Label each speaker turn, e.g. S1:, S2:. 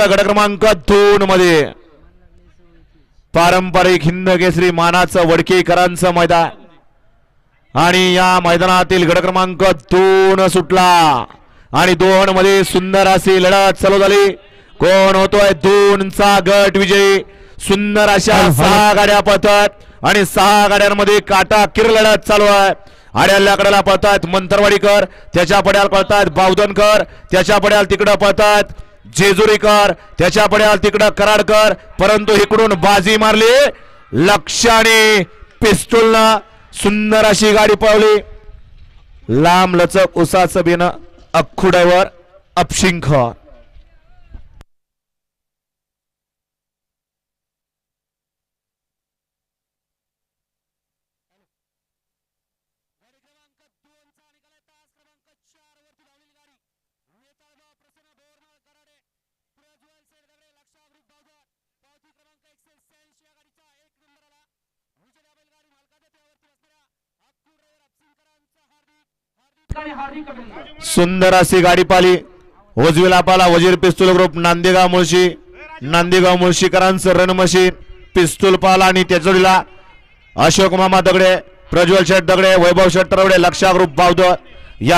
S1: गट क्रमांक 2 मध्ये पारंपरिक हिंद केसरी मानाचं वडकेकरांचं मैदान आणि या मैदानातील गट क्रमांक 2 सुटला आणि 2 मध्ये सुंदर अशी लढत चालू झाली. कोण होतोय 2 चा गट विजयी. सुंदर अशा 6 गाड्या पळतात आणि 6 गाड्यांमध्ये काटा किर लढत चालू आहे. आड्याला कडेला पळतात मंतरवाडीकर, त्याच्या पड्याला पळतात बावधनकर, त्याच्या पड्याला तिकडं पळतात जेजुरीकर, त्याच्या पड्याला तिकडं कराडकर. परंतु इकडून बाजी मारली लक्षाने पिस्तूलनं. सुंदर अशी गाडी पळवली. लांब लचक उसाचं बेन अख्खू ड्रायव्हर अपशिंख. सुंदर अशी गाडी पाली. उजवीला पाला वजीर पिस्तूल ग्रुप नांदेगाव मुळशी. नांदेगाव मुळशीकरांचं रणमशी पिस्तूल पाला आणि त्याचोडीला अशोक मामा दगडे, प्रज्वल शेठ दगडे, वैभव शेठ तरवडे, लक्षा ग्रुप बावधन.